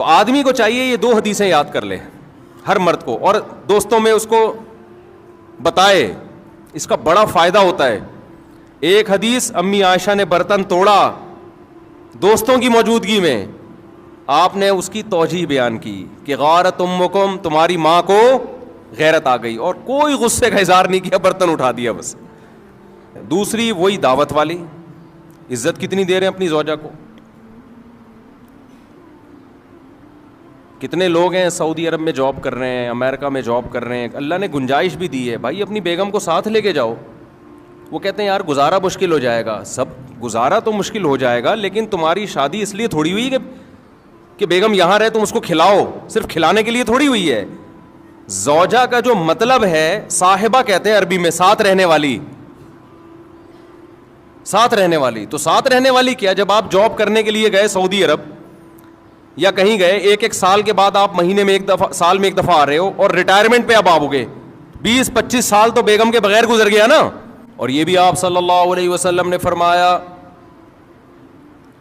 تو آدمی کو چاہیے یہ 2 حدیثیں یاد کر لے ہر مرد کو, اور دوستوں میں اس کو بتائے, اس کا بڑا فائدہ ہوتا ہے. ایک حدیث, امی عائشہ نے برتن توڑا دوستوں کی موجودگی میں, آپ نے اس کی توجیہ بیان کی کہ غارت امکم, تمہاری ماں کو غیرت آ گئی, اور کوئی غصے کا اظہار نہیں کیا, برتن اٹھا دیا بس. دوسری وہی دعوت والی, عزت کتنی دے رہے ہیں اپنی زوجہ کو. کتنے لوگ ہیں سعودی عرب میں جاب کر رہے ہیں, امریکہ میں جاب کر رہے ہیں, اللہ نے گنجائش بھی دی ہے, بھائی اپنی بیگم کو ساتھ لے کے جاؤ. وہ کہتے ہیں یار گزارا مشکل ہو جائے گا. سب گزارا تو مشکل ہو جائے گا, لیکن تمہاری شادی اس لیے تھوڑی ہوئی کہ بیگم یہاں رہے تم اس کو کھلاؤ, صرف کھلانے کے لیے تھوڑی ہوئی ہے. زوجہ کا جو مطلب ہے, صاحبہ کہتے ہیں عربی میں, ساتھ رہنے والی, ساتھ رہنے والی. تو ساتھ رہنے والی کیا, جب آپ جاب کرنے کے لیے گئے سعودی عرب یا کہیں گئے, ایک سال کے بعد آپ مہینے میں ایک دفعہ, سال میں ایک دفعہ آ رہے ہو, اور ریٹائرمنٹ پہ اب آؤ گے, 20-25 سال تو بیگم کے بغیر گزر گیا نا. اور یہ بھی آپ صلی اللہ علیہ وسلم نے فرمایا,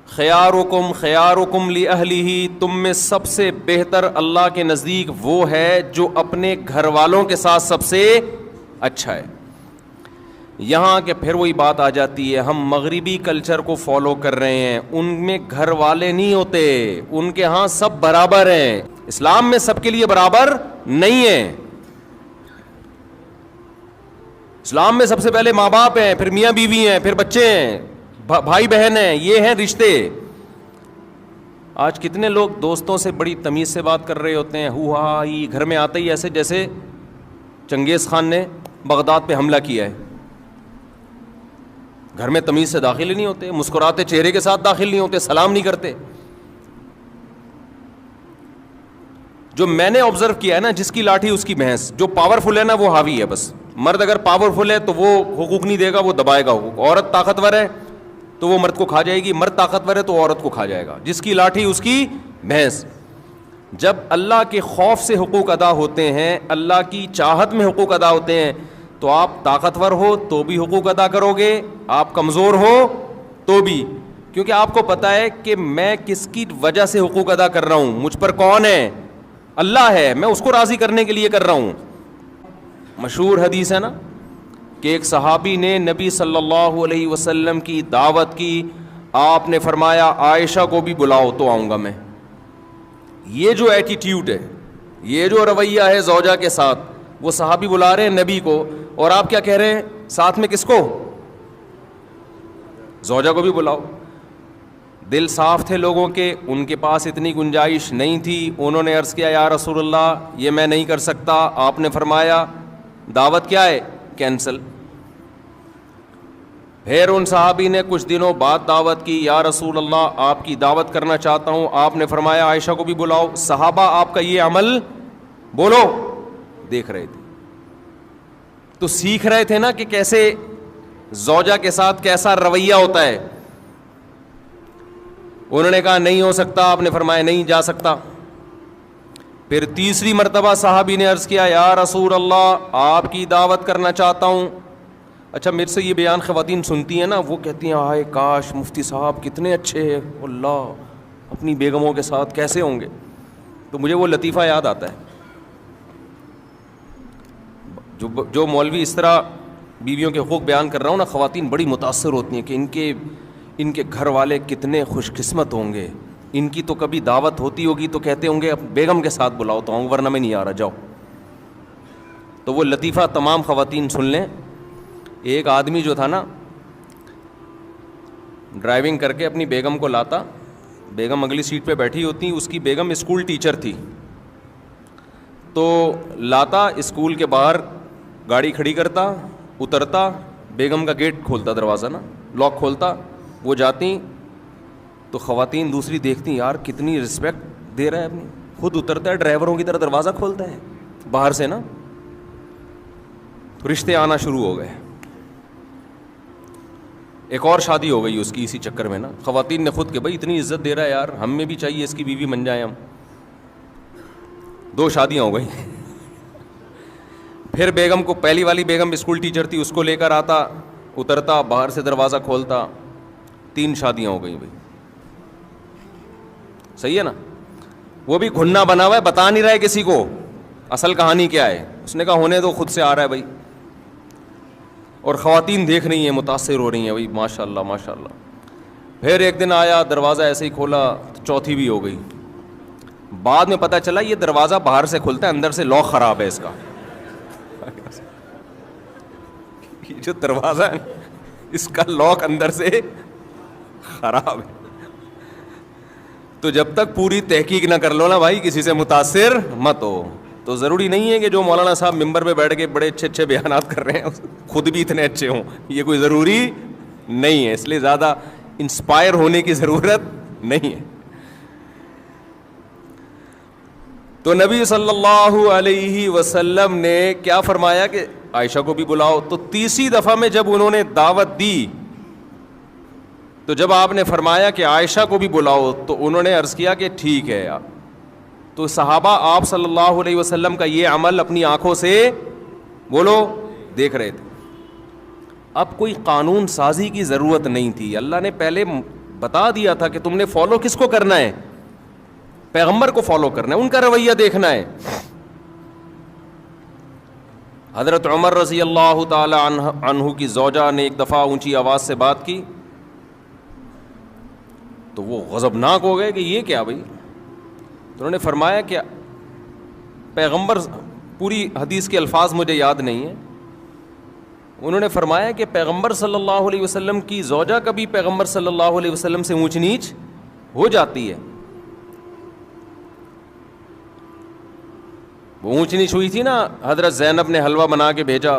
خیارکم خیارکم لأہلہ, تم میں سب سے بہتر اللہ کے نزدیک وہ ہے جو اپنے گھر والوں کے ساتھ سب سے اچھا ہے. یہاں کہ پھر وہی بات آ جاتی ہے, ہم مغربی کلچر کو فالو کر رہے ہیں, ان میں گھر والے نہیں ہوتے, ان کے ہاں سب برابر ہیں. اسلام میں سب کے لیے برابر نہیں ہے. اسلام میں سب سے پہلے ماں باپ ہیں, پھر میاں بیوی ہیں, پھر بچے ہیں, بھائی بہن ہیں, یہ ہیں رشتے. آج کتنے لوگ دوستوں سے بڑی تمیز سے بات کر رہے ہوتے ہیں, ہو ہا ہی, گھر میں آتے ہی ایسے جیسے چنگیز خان نے بغداد پہ حملہ کیا ہے. گھر میں تمیز سے داخل ہی نہیں ہوتے, مسکراتے چہرے کے ساتھ داخل نہیں ہوتے, سلام نہیں کرتے. جو میں نے آبزرو کیا ہے نا, جس کی لاٹھی اس کی بھینس, جو پاورفل ہے نا وہ حاوی ہے بس. مرد اگر پاورفل ہے تو وہ حقوق نہیں دے گا, وہ دبائے گا حقوق. عورت طاقتور ہے تو وہ مرد کو کھا جائے گی, مرد طاقتور ہے تو عورت کو کھا جائے گا. جس کی لاٹھی اس کی بھینس. جب اللہ کے خوف سے حقوق ادا ہوتے ہیں, اللہ کی چاہت میں حقوق ادا ہوتے ہیں, تو آپ طاقتور ہو تو بھی حقوق ادا کرو گے, آپ کمزور ہو تو بھی, کیونکہ آپ کو پتا ہے کہ میں کس کی وجہ سے حقوق ادا کر رہا ہوں, مجھ پر کون ہے, اللہ ہے, میں اس کو راضی کرنے کے لیے کر رہا ہوں. مشہور حدیث ہے نا کہ ایک صحابی نے نبی صلی اللہ علیہ وسلم کی دعوت کی, آپ نے فرمایا عائشہ کو بھی بلاؤ تو آؤں گا میں. یہ جو ایٹیٹیوڈ ہے, یہ جو رویہ ہے زوجہ کے ساتھ, وہ صحابی بلا رہے ہیں نبی کو, اور آپ کیا کہہ رہے ہیں ساتھ میں کس کو, زوجہ کو بھی بلاؤ. دل صاف تھے لوگوں کے, ان کے پاس اتنی گنجائش نہیں تھی. انہوں نے عرض کیا یا رسول اللہ یہ میں نہیں کر سکتا. آپ نے فرمایا دعوت کیا ہے, کینسل. پھر ان صحابی نے کچھ دنوں بعد دعوت کی, یا رسول اللہ آپ کی دعوت کرنا چاہتا ہوں. آپ نے فرمایا عائشہ کو بھی بلاؤ. صحابہ آپ کا یہ عمل بولو دیکھ رہے تھے, تو سیکھ رہے تھے نا کہ کیسے زوجہ کے ساتھ کیسا رویہ ہوتا ہے. انہوں نے کہا نہیں ہو سکتا. آپ نے فرمایا نہیں جا سکتا. پھر تیسری مرتبہ صحابی نے عرض کیا یا رسول اللہ آپ کی دعوت کرنا چاہتا ہوں. اچھا میرے سے یہ بیان خواتین سنتی ہیں نا, وہ کہتی ہیں ہائے کاش مفتی صاحب کتنے اچھے ہیں, اللہ اپنی بیگموں کے ساتھ کیسے ہوں گے. تو مجھے وہ لطیفہ یاد آتا ہے, جو مولوی اس طرح بیویوں کے حقوق بیان کر رہا ہوں نا, خواتین بڑی متاثر ہوتی ہیں کہ ان کے گھر والے کتنے خوش قسمت ہوں گے, ان کی تو کبھی دعوت ہوتی ہوگی تو کہتے ہوں گے اب بیگم کے ساتھ بلاؤ تو آؤں, ورنہ میں نہیں آ رہا, جاؤ. تو وہ لطیفہ تمام خواتین سن لیں. ایک آدمی جو تھا نا, ڈرائیونگ کر کے اپنی بیگم کو لاتا, بیگم اگلی سیٹ پہ بیٹھی ہوتی, اس کی بیگم اسکول ٹیچر تھی, تو لاتا اسکول کے باہر گاڑی کھڑی کرتا, اترتا, بیگم کا گیٹ کھولتا, دروازہ نا لاک کھولتا, وہ جاتی, تو خواتین دوسری دیکھتی یار کتنی رسپیکٹ دے رہا ہے اپنی, خود اترتا ہے ڈرائیوروں کی طرح دروازہ کھولتا ہے باہر سے نا. تو رشتے آنا شروع ہو گئے. ایک اور شادی ہو گئی اس کی اسی چکر میں نا, خواتین نے خود کہ بھائی اتنی عزت دے رہا ہے یار, ہم میں بھی چاہیے اس کی بیوی بن جائیں ہم. 2 شادیاں ہو گئی. پھر بیگم کو, پہلی والی بیگم اسکول ٹیچر تھی, اس کو لے کر آتا, اترتا, باہر سے دروازہ کھولتا, 3 شادیاں ہو گئی بھائی. صحیح ہے نا. وہ بھی گھننا بنا ہوا ہے, بتا نہیں رہا ہے کسی کو اصل کہانی کیا ہے. اس نے کہا ہونے تو خود سے آ رہا ہے بھائی. اور خواتین دیکھ رہی ہیں, متاثر ہو رہی ہیں بھائی, ماشاء اللہ ماشاء اللہ. پھر ایک دن آیا, دروازہ ایسے ہی کھولا تو چوتھی بھی ہو گئی. بعد میں پتہ چلا یہ دروازہ باہر سے کھلتا ہے, اندر سے لاک خراب ہے اس کا. یہ جو دروازہ ہے اس کا لاک اندر سے خراب ہے. تو جب تک پوری تحقیق نہ کر لو نا بھائی, کسی سے متاثر مت ہو. تو ضروری نہیں ہے کہ جو مولانا صاحب ممبر پہ بیٹھ کے بڑے اچھے اچھے بیانات کر رہے ہیں خود بھی اتنے اچھے ہوں, یہ کوئی ضروری نہیں ہے. اس لیے زیادہ انسپائر ہونے کی ضرورت نہیں ہے. تو نبی صلی اللہ علیہ وسلم نے کیا فرمایا کہ عائشہ کو بھی بلاؤ. تو تیسری دفعہ میں جب انہوں نے دعوت دی تو جب آپ نے فرمایا کہ عائشہ کو بھی بلاؤ تو انہوں نے عرض کیا کہ ٹھیک ہے. تو صحابہ آپ صلی اللہ علیہ وسلم کا یہ عمل اپنی آنکھوں سے بولو دیکھ رہے تھے. اب کوئی قانون سازی کی ضرورت نہیں تھی, اللہ نے پہلے بتا دیا تھا کہ تم نے فالو کس کو کرنا ہے, پیغمبر کو فالو کرنا ہے, ان کا رویہ دیکھنا ہے. حضرت عمر رضی اللہ تعالی عنہ کی زوجہ نے ایک دفعہ اونچی آواز سے بات کی تو وہ غضبناک ہو گئے کہ یہ کیا بھائی. تو انہوں نے فرمایا کہ پیغمبر, پوری حدیث کے الفاظ مجھے یاد نہیں ہیں, انہوں نے فرمایا کہ پیغمبر صلی اللہ علیہ وسلم کی زوجہ کبھی پیغمبر صلی اللہ علیہ وسلم سے اونچ نیچ ہو جاتی ہے. وہ اونچ نیچ ہوئی تھی نا, حضرت زینب نے حلوہ بنا کے بھیجا.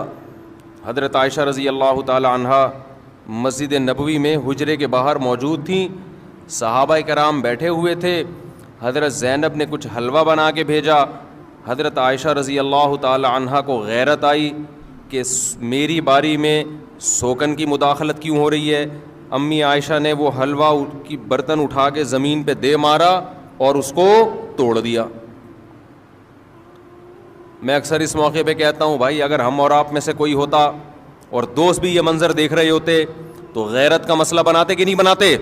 حضرت عائشہ رضی اللہ تعالی عنہا مسجد نبوی میں حجرے کے باہر موجود تھیں, صحابہ کرام بیٹھے ہوئے تھے. حضرت زینب نے کچھ حلوہ بنا کے بھیجا. حضرت عائشہ رضی اللہ تعالی عنہا کو غیرت آئی کہ میری باری میں سوکن کی مداخلت کیوں ہو رہی ہے. امی عائشہ نے وہ حلوہ کی برتن اٹھا کے زمین پہ دے مارا اور اس کو توڑ دیا. میں اکثر اس موقع پہ کہتا ہوں بھائی, اگر ہم اور آپ میں سے کوئی ہوتا اور دوست بھی یہ منظر دیکھ رہے ہوتے تو غیرت کا مسئلہ بناتے کہ نہیں بناتے,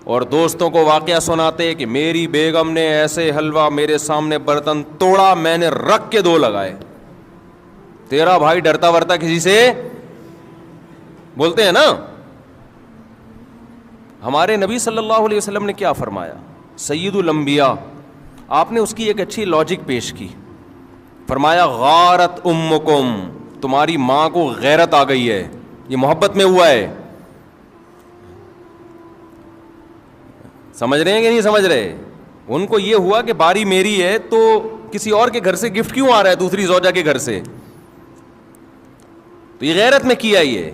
اور دوستوں کو واقعہ سناتے کہ میری بیگم نے ایسے حلوہ میرے سامنے برتن توڑا, میں نے رکھ کے دو لگائے. تیرا بھائی ڈرتا ورتا کسی سے, بولتے ہیں نا. ہمارے نبی صلی اللہ علیہ وسلم نے کیا فرمایا, سید الانبیاء, آپ نے اس کی ایک اچھی لاجک پیش کی. فرمایا غارت امکم, تمہاری ماں کو غیرت آ گئی ہے. یہ محبت میں ہوا ہے. سمجھ رہے ہیں کہ نہیں سمجھ رہے؟ ان کو یہ ہوا کہ باری میری ہے تو کسی اور کے گھر سے گفٹ کیوں آ رہا ہے, دوسری زوجہ کے گھر سے. تو یہ غیرت میں کیا, یہ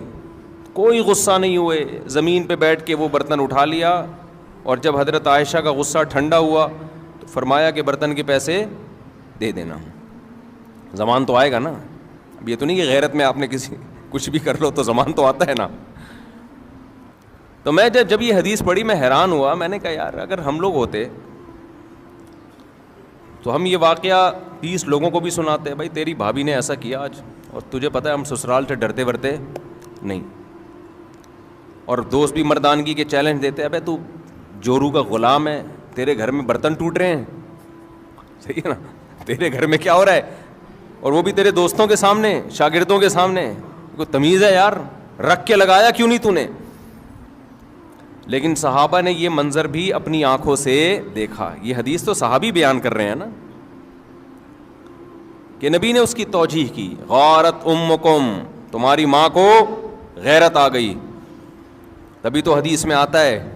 کوئی غصہ نہیں ہوئے, زمین پہ بیٹھ کے وہ برتن اٹھا لیا. اور جب حضرت عائشہ کا غصہ ٹھنڈا ہوا تو فرمایا کہ برتن کے پیسے دے دینا. زمان تو آئے گا نا, اب یہ تو نہیں کہ غیرت میں آپ نے کسی کچھ بھی کر لو تو زمان تو آتا ہے نا. تو میں جب یہ حدیث پڑھی میں حیران ہوا. میں نے کہا یار اگر ہم لوگ ہوتے تو ہم یہ واقعہ 20 لوگوں کو بھی سناتے, بھائی تیری بھابھی نے ایسا کیا آج, اور تجھے پتہ ہے ہم سسرال سے ڈرتے ورتے نہیں. اور دوست بھی مردانگی کے چیلنج دیتے, ابے تو جورو کا غلام ہے, تیرے گھر میں برتن ٹوٹ رہے ہیں, صحیح ہے نا, تیرے گھر میں کیا ہو رہا ہے, اور وہ بھی تیرے دوستوں کے سامنے, شاگردوں کے سامنے. کوئی تمیز ہے یار, رکھ کے لگایا کیوں نہیں تو نے. لیکن صحابہ نے یہ منظر بھی اپنی آنکھوں سے دیکھا. یہ حدیث تو صحابی بیان کر رہے ہیں نا, کہ نبی نے اس کی توجیح کی, غارت امکم, تمہاری ماں کو غیرت آ گئی. تبھی تو حدیث میں آتا ہے.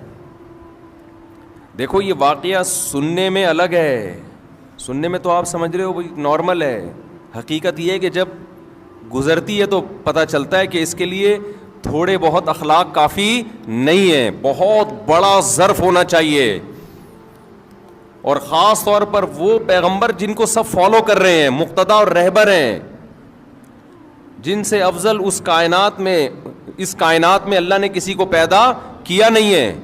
دیکھو یہ واقعہ سننے میں الگ ہے, سننے میں تو آپ سمجھ رہے ہو بھائی نارمل ہے. حقیقت یہ ہے کہ جب گزرتی ہے تو پتہ چلتا ہے کہ اس کے لیے تھوڑے بہت اخلاق کافی نہیں ہے, بہت بڑا ظرف ہونا چاہیے. اور خاص طور پر وہ پیغمبر جن کو سب فالو کر رہے ہیں, مقتدا اور رہبر ہیں, جن سے افضل اس کائنات میں اللہ نے کسی کو پیدا کیا نہیں ہے.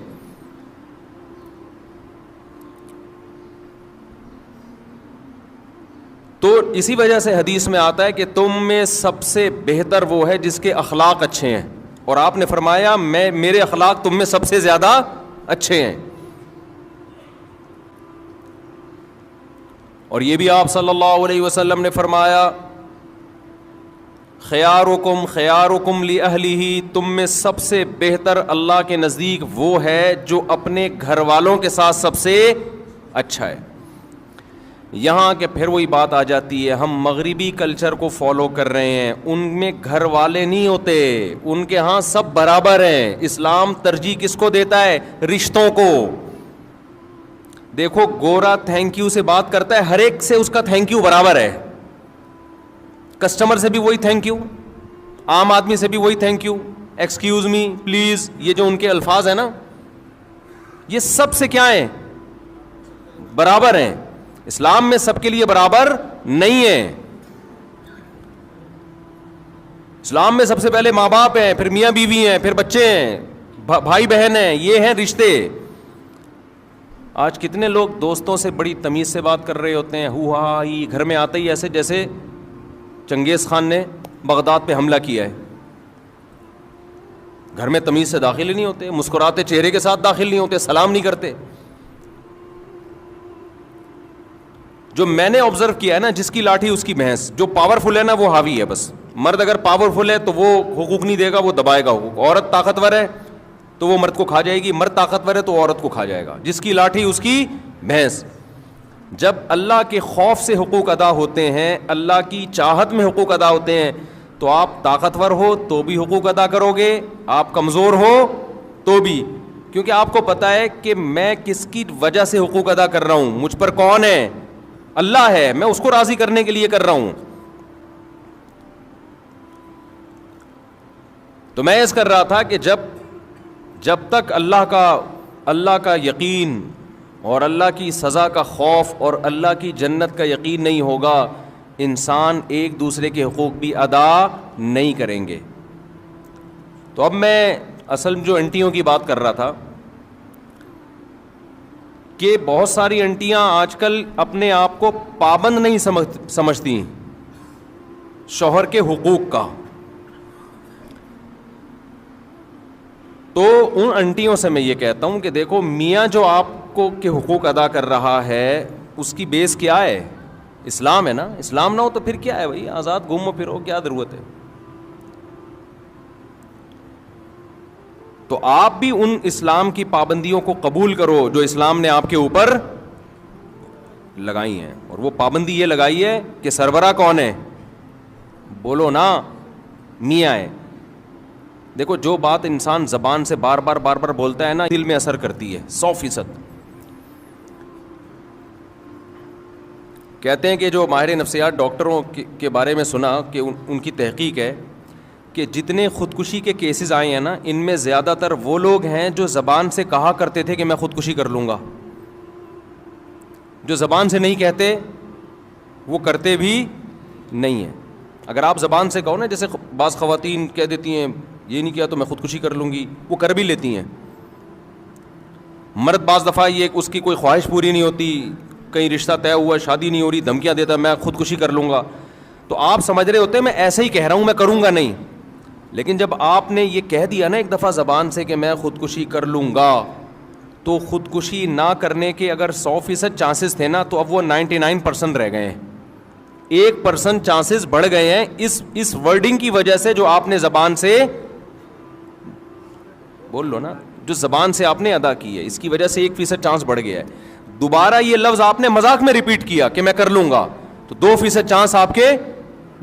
تو اسی وجہ سے حدیث میں آتا ہے کہ تم میں سب سے بہتر وہ ہے جس کے اخلاق اچھے ہیں. اور آپ نے فرمایا میرے اخلاق تم میں سب سے زیادہ اچھے ہیں. اور یہ بھی آپ صلی اللہ علیہ وسلم نے فرمایا خیارکم خیارکم لأہلہ، تم میں سب سے بہتر اللہ کے نزدیک وہ ہے جو اپنے گھر والوں کے ساتھ سب سے اچھا ہے. یہاں کہ پھر وہی بات آ جاتی ہے، ہم مغربی کلچر کو فالو کر رہے ہیں، ان میں گھر والے نہیں ہوتے، ان کے ہاں سب برابر ہیں. اسلام ترجیح کس کو دیتا ہے؟ رشتوں کو. دیکھو گورا تھینک یو سے بات کرتا ہے، ہر ایک سے اس کا تھینک یو برابر ہے. کسٹمر سے بھی وہی تھینک یو، عام آدمی سے بھی وہی thank you, excuse me, please, یہ جو ان کے الفاظ ہیں نا، یہ سب سے کیا ہیں؟ برابر ہیں. اسلام میں سب کے لیے برابر نہیں ہے. اسلام میں سب سے پہلے ماں باپ ہیں، پھر میاں بیوی ہیں، پھر بچے ہیں، بھائی بہن ہیں، یہ ہیں رشتے. آج کتنے لوگ دوستوں سے بڑی تمیز سے بات کر رہے ہوتے ہیں، ہو ہا ہی، گھر میں آتے ہی ایسے جیسے چنگیز خان نے بغداد پہ حملہ کیا ہے. گھر میں تمیز سے داخل ہی نہیں ہوتے، مسکراتے چہرے کے ساتھ داخل نہیں ہوتے، سلام نہیں کرتے. جو میں نے آبزرو کیا ہے نا، جس کی لاٹھی اس کی بھینس، جو پاورفل ہے نا وہ حاوی ہے. بس مرد اگر پاورفل ہے تو وہ حقوق نہیں دے گا، وہ دبائے گا حقوق. عورت طاقتور ہے تو وہ مرد کو کھا جائے گی، مرد طاقتور ہے تو عورت کو کھا جائے گا. جس کی لاٹھی اس کی بھینس. جب اللہ کے خوف سے حقوق ادا ہوتے ہیں، اللہ کی چاہت میں حقوق ادا ہوتے ہیں، تو آپ طاقتور ہو تو بھی حقوق ادا کرو گے، آپ کمزور ہو تو بھی، کیونکہ آپ کو پتا ہے کہ میں کس کی وجہ سے حقوق ادا کر رہا ہوں. مجھ پر کون ہے؟ اللہ ہے، میں اس کو راضی کرنے کے لیے کر رہا ہوں. تو میں اس کر رہا تھا کہ جب تک اللہ کا یقین اور اللہ کی سزا کا خوف اور اللہ کی جنت کا یقین نہیں ہوگا، انسان ایک دوسرے کے حقوق بھی ادا نہیں کریں گے. تو اب میں اصل جو انٹیوں کی بات کر رہا تھا کہ بہت ساری انٹیاں آج کل اپنے آپ کو پابند نہیں سمجھتی شوہر کے حقوق کا. تو ان انٹیوں سے میں یہ کہتا ہوں کہ دیکھو میاں جو آپ کو کے حقوق ادا کر رہا ہے اس کی بیس کیا ہے؟ اسلام ہے نا. اسلام نہ ہو تو پھر کیا ہے بھائی؟ آزاد گھومو پھرو، کیا ضرورت ہے؟ تو آپ بھی ان اسلام کی پابندیوں کو قبول کرو جو اسلام نے آپ کے اوپر لگائی ہیں. اور وہ پابندی یہ لگائی ہے کہ سربراہ کون ہے؟ بولو نا، میاں ہے. دیکھو جو بات انسان زبان سے بار بار بولتا ہے نا، دل میں اثر کرتی ہے 100%. کہتے ہیں کہ جو ماہر نفسیات ڈاکٹروں کے بارے میں سنا کہ ان کی تحقیق ہے کہ جتنے خودکشی کے کیسز آئے ہیں نا، ان میں زیادہ تر وہ لوگ ہیں جو زبان سے کہا کرتے تھے کہ میں خودکشی کر لوں گا. جو زبان سے نہیں کہتے وہ کرتے بھی نہیں ہیں. اگر آپ زبان سے کہو نا، جیسے بعض خواتین کہہ دیتی ہیں یہ نہیں کیا تو میں خودکشی کر لوں گی، وہ کر بھی لیتی ہیں. مرد بعض دفعہ یہ اس کی کوئی خواہش پوری نہیں ہوتی، کہیں رشتہ طے ہوا، شادی نہیں ہو رہی، دھمکیاں دیتا ہے میں خودکشی کر لوں گا. تو آپ سمجھ رہے ہوتے ہیں میں ایسے ہی کہہ رہا ہوں، میں کروں گا نہیں. لیکن جب آپ نے یہ کہہ دیا نا ایک دفعہ زبان سے کہ میں خودکشی کر لوں گا، تو خودکشی نہ کرنے کے اگر 100% چانسز تھے نا، تو اب وہ 99% رہ گئے ہیں. 1% چانسز بڑھ گئے ہیں اس ورڈنگ کی وجہ سے جو آپ نے زبان سے بول لو نا، جو زبان سے آپ نے ادا کی ہے، اس کی وجہ سے 1% چانس بڑھ گیا ہے. دوبارہ یہ لفظ آپ نے مذاق میں ریپیٹ کیا کہ میں کر لوں گا، تو 2% چانس آپ کے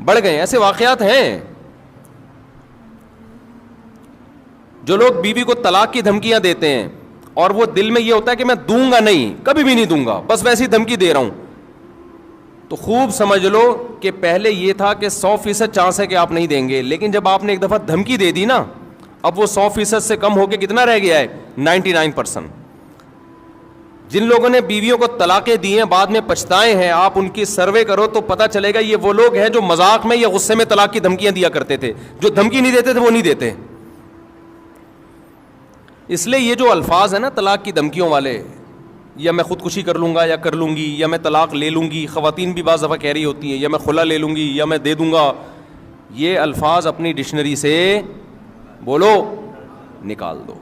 بڑھ گئے ہیں. ایسے واقعات ہیں. جو لوگ بیوی کو طلاق کی دھمکیاں دیتے ہیں اور وہ دل میں یہ ہوتا ہے کہ میں دوں گا نہیں، کبھی بھی نہیں دوں گا، بس ویسی دھمکی دے رہا ہوں، تو خوب سمجھ لو کہ پہلے یہ تھا کہ 100% چانس ہے کہ آپ نہیں دیں گے، لیکن جب آپ نے ایک دفعہ دھمکی دے دی نا، اب وہ 100% سے کم ہو کے کتنا رہ گیا ہے؟ 99%. جن لوگوں نے بیویوں کو طلاقیں دی ہیں بعد میں پچھتائے ہیں، آپ ان کی سروے کرو تو پتہ چلے گا یہ وہ لوگ ہیں جو مذاق میں یا غصے میں طلاق کی دھمکیاں دیا کرتے تھے. جو دھمکی نہیں دیتے تھے وہ نہیں دیتے. اس لیے یہ جو الفاظ ہیں نا طلاق کی دھمکیوں والے، یا میں خودکشی کر لوں گا یا کر لوں گی، یا میں طلاق لے لوں گی، خواتین بھی بعض دفعہ کہہ رہی ہوتی ہیں یا میں خلا لے لوں گی یا میں دے دوں گا، یہ الفاظ اپنی ڈکشنری سے بولو نکال دو.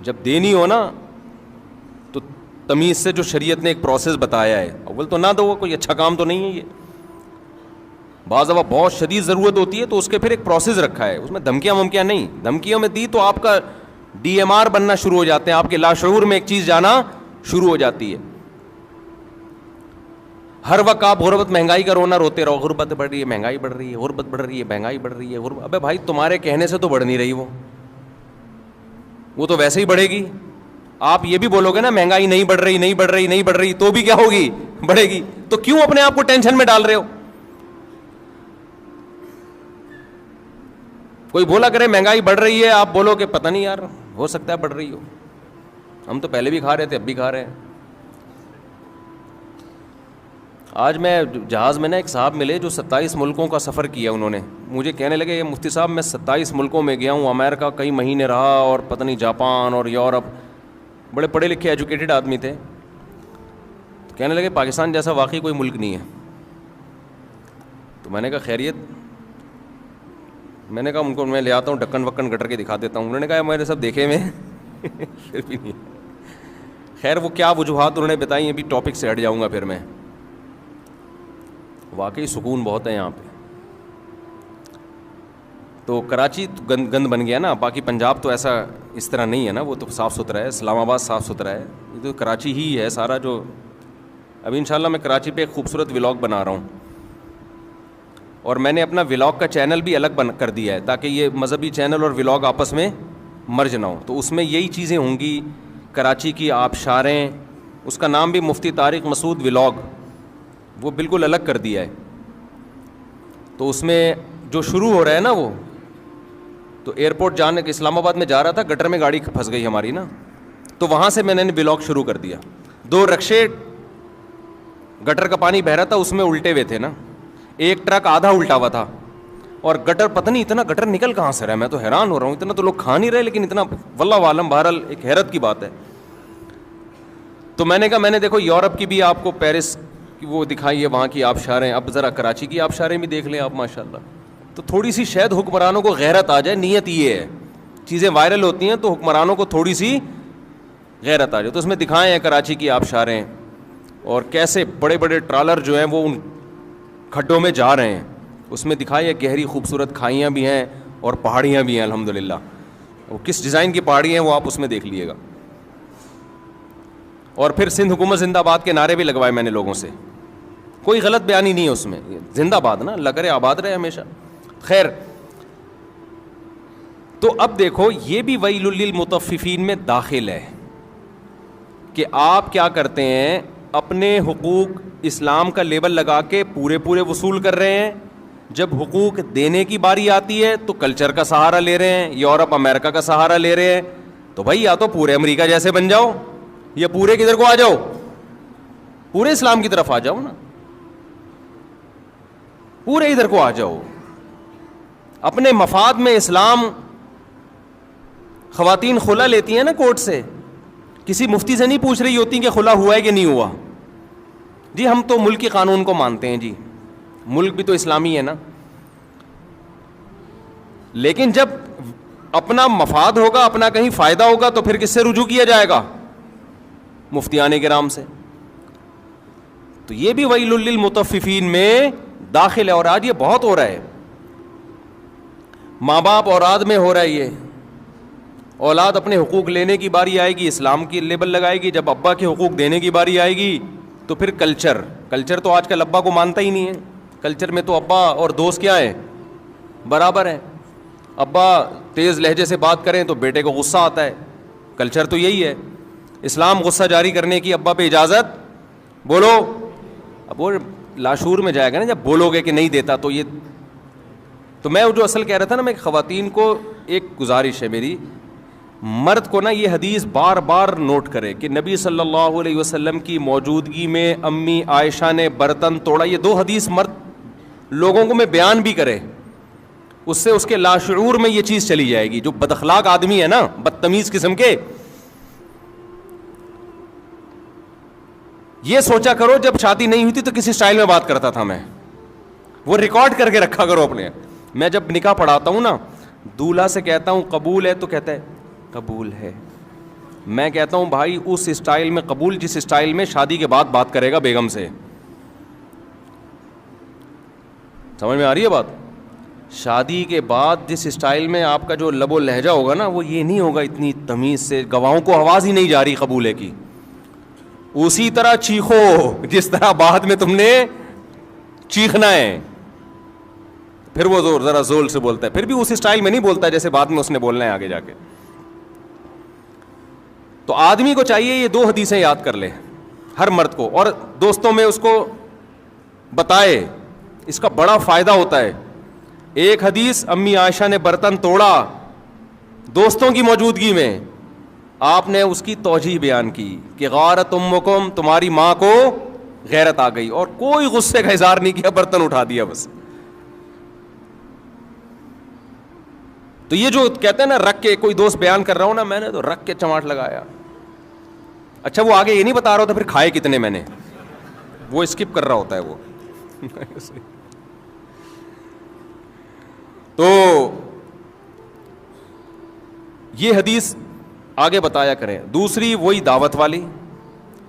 جب دینی ہو نا تو تمیز سے جو شریعت نے ایک پروسیس بتایا ہے, اول تو نہ دو, کوئی اچھا کام تو نہیں ہے یہ. بعض دفعہ بہت شدید ضرورت ہوتی ہے تو اس کے پھر ایک پروسیس رکھا ہے, اس میں دھمکیاں ومکیاں نہیں. دھمکیوں میں دی تو آپ کا ڈی ایم آر بننا شروع ہو جاتے ہیں, آپ کے لاشعور میں ایک چیز جانا شروع ہو جاتی ہے. ہر وقت آپ غربت مہنگائی کا رونا روتے رہو, غربت بڑھ رہی ہے, مہنگائی بڑھ رہی ہے, غربت بڑھ رہی ہے, مہنگائی بڑھ رہی ہے, غربت. ابے بھائی تمہارے کہنے سے تو بڑھ نہیں رہی, وہ تو ویسے ہی بڑھے گی. آپ یہ بھی بولو گے نا مہنگائی نہیں بڑھ رہی, نہیں بڑھ رہی, نہیں بڑھ رہی, تو بھی کیا ہوگی, بڑھے گی. تو کیوں اپنے آپ کو ٹینشن میں ڈال رہے ہو؟ کوئی بولا کرے مہنگائی بڑھ رہی ہے, آپ بولو کہ پتہ نہیں یار, ہو سکتا ہے بڑھ رہی ہو, ہم تو پہلے بھی کھا رہے تھے اب بھی کھا رہے ہیں. آج میں جہاز میں نا ایک صاحب ملے جو 27 ملکوں کا سفر کیا انہوں نے. مجھے کہنے لگے یہ مفتی صاحب میں 27 ملکوں میں گیا ہوں, امریکہ کئی مہینے رہا, اور پتہ نہیں جاپان اور یورپ. بڑے پڑھے لکھے ایجوکیٹڈ آدمی تھے. کہنے لگے پاکستان جیسا واقعی کوئی ملک نہیں ہے. تو میں نے کہا خیریت؟ میں نے کہا ان کو میں لے آتا ہوں ڈکن وکن گٹر کے دکھا دیتا ہوں. انہوں نے کہا میں نے سب دیکھے میں پھر بھی نہیں. خیر وہ کیا وجوہات انہوں نے بتائی, ابھی ٹاپک سے ہٹ جاؤں گا پھر میں. واقعی سکون بہت ہے یہاں پہ. تو کراچی گند بن گیا نا, باقی پنجاب تو ایسا اس طرح نہیں ہے نا, وہ تو صاف ستھرا ہے. اسلام آباد صاف ستھرا ہے, یہ تو کراچی ہی ہے سارا. جو ابھی انشاءاللہ میں کراچی پہ ایک خوبصورت ولاگ بنا رہا ہوں, اور میں نے اپنا ولاگ کا چینل بھی الگ کر دیا ہے تاکہ یہ مذہبی چینل اور ولاگ آپس میں مرج نہ ہو. تو اس میں یہی چیزیں ہوں گی, کراچی کی آبشاریں. اس کا نام بھی مفتی طارق مسعود ولاگ, وہ بالکل الگ کر دیا ہے. تو اس میں جو شروع ہو رہا ہے نا, وہ تو ایئرپورٹ جانے کے اسلام آباد میں جا رہا تھا, گٹر میں گاڑی پھنس گئی ہماری نا, تو وہاں سے میں نے ولاگ شروع کر دیا. 2 رکشے گٹر کا پانی بہ رہا تھا اس میں الٹے ہوئے تھے نا, ایک ٹرک آدھا الٹا ہوا تھا, اور گٹر پتہ نہیں اتنا گٹر نکل کہاں سے رہا ہے. میں تو حیران ہو رہا ہوں, اتنا تو لوگ کھا نہیں رہے, لیکن اتنا واللہ عالم. بہرحال ایک حیرت کی بات ہے. تو میں نے کہا میں نے دیکھو یورپ کی بھی آپ کو پیرس کی وہ دکھائی ہے, وہاں کی آبشاریں, اب ذرا کراچی کی آبشاریں بھی دیکھ لیں آپ ماشاءاللہ. تو تھوڑی سی شاید حکمرانوں کو غیرت آ جائے. نیت یہ ہے, چیزیں وائرل ہوتی ہیں تو حکمرانوں کو تھوڑی سی غیرت آ جائے. تو اس میں دکھائے ہیں کراچی کی آبشاریں, اور کیسے بڑے بڑے ٹرالر جو ہیں وہ ان کھڈوں میں جا رہے ہیں. اس میں دکھائی ہے گہری خوبصورت کھائیاں بھی ہیں اور پہاڑیاں بھی ہیں الحمدللہ. وہ کس ڈیزائن کی پہاڑی ہیں وہ آپ اس میں دیکھ لیے گا. اور پھر سندھ حکومت زندہ باد کے نعرے بھی لگوائے میں نے لوگوں سے. کوئی غلط بیانی نہیں ہے اس میں, زندہ باد نا, اللہ کرے آباد رہے ہمیشہ. خیر, تو اب دیکھو یہ بھی ویل للمطففین میں داخل ہے کہ آپ کیا کرتے ہیں, اپنے حقوق اسلام کا لیبل لگا کے پورے وصول کر رہے ہیں. جب حقوق دینے کی باری آتی ہے تو کلچر کا سہارا لے رہے ہیں, یورپ امریکہ کا سہارا لے رہے ہیں. تو بھائی یا تو پورے امریکہ جیسے بن جاؤ, یا پورے کدھر کو آ جاؤ, پورے اسلام کی طرف آ جاؤ نا, پورے ادھر کو آ جاؤ. اپنے مفاد میں اسلام, خواتین خلا لیتی ہیں نا کورٹ سے, کسی مفتی سے نہیں پوچھ رہی ہوتی کہ خلا ہوا ہے کہ نہیں ہوا. جی ہم تو ملک کے قانون کو مانتے ہیں, جی ملک بھی تو اسلامی ہے نا. لیکن جب اپنا مفاد ہوگا, اپنا کہیں فائدہ ہوگا, تو پھر کس سے رجوع کیا جائے گا؟ مفتیان کرام سے. تو یہ بھی ویل للمطففین میں داخل ہے. اور آج یہ بہت ہو رہا ہے, ماں باپ اولاد میں ہو رہا ہے یہ. اولاد اپنے حقوق لینے کی باری آئے گی, اسلام کی لیبل لگائے گی. جب ابا کے حقوق دینے کی باری آئے گی تو پھر کلچر تو آج کل ابا کو مانتا ہی نہیں ہے. کلچر میں تو ابا اور دوست کیا ہے, برابر ہیں. ابا تیز لہجے سے بات کریں تو بیٹے کو غصہ آتا ہے. کلچر تو یہی ہے. اسلام غصہ جاری کرنے کی ابا پہ اجازت, بولو. اب وہ لاشعور میں جائے گا نا جب بولو گے کہ نہیں دیتا تو یہ. تو میں جو اصل کہہ رہا تھا نا, میں خواتین کو ایک گزارش ہے میری, مرد کو نا یہ حدیث بار بار نوٹ کرے کہ نبی صلی اللہ علیہ وسلم کی موجودگی میں امی عائشہ نے برتن توڑا. یہ 2 حدیث مرد لوگوں کو میں بیان بھی کرے, اس سے اس کے لاشعور میں یہ چیز چلی جائے گی. جو بد اخلاق آدمی ہے نا, بدتمیز قسم کے, یہ سوچا کرو جب شادی نہیں ہوئی تھی تو کسی سٹائل میں بات کرتا تھا میں, وہ ریکارڈ کر کے رکھا کرو اپنے. میں جب نکاح پڑھاتا ہوں نا, دولہا سے کہتا ہوں قبول ہے تو کہتا ہے قبول ہے, میں کہتا ہوں بھائی اس اسٹائل میں قبول جس اسٹائل میں شادی کے بعد بات کرے گا بیگم سے. سمجھ میں آ رہی ہے بات؟ شادی کے بعد جس اسٹائل میں آپ کا جو لب و لہجہ ہوگا نا وہ یہ نہیں ہوگا اتنی تمیز سے, گواہوں کو آواز ہی نہیں جا رہی قبولے کی. اسی طرح چیخو جس طرح بعد میں تم نے چیخنا ہے. پھر وہ ذرا زور سے بولتا ہے, پھر بھی اس اسٹائل میں نہیں بولتا جیسے بعد میں اس نے بولنا ہے آگے جا کے. تو آدمی کو چاہیے یہ 2 حدیثیں یاد کر لے ہر مرد کو, اور دوستوں میں اس کو بتائے, اس کا بڑا فائدہ ہوتا ہے. ایک حدیث امی عائشہ نے برتن توڑا دوستوں کی موجودگی میں, آپ نے اس کی توجیہ بیان کی کہ غارت امکم, تمہاری ماں کو غیرت آ گئی, اور کوئی غصے کا اظہار نہیں کیا, برتن اٹھا دیا بس. تو یہ جو کہتے ہیں نا رکھ کے, کوئی دوست بیان کر رہا ہوں نا میں نے تو رکھ کے چماٹ لگایا, اچھا وہ آگے یہ نہیں بتا رہا ہوتا پھر کھائے کتنے میں نے, وہ اسکپ کر رہا ہوتا ہے وہ. تو یہ حدیث آگے بتایا کریں. دوسری وہی دعوت والی,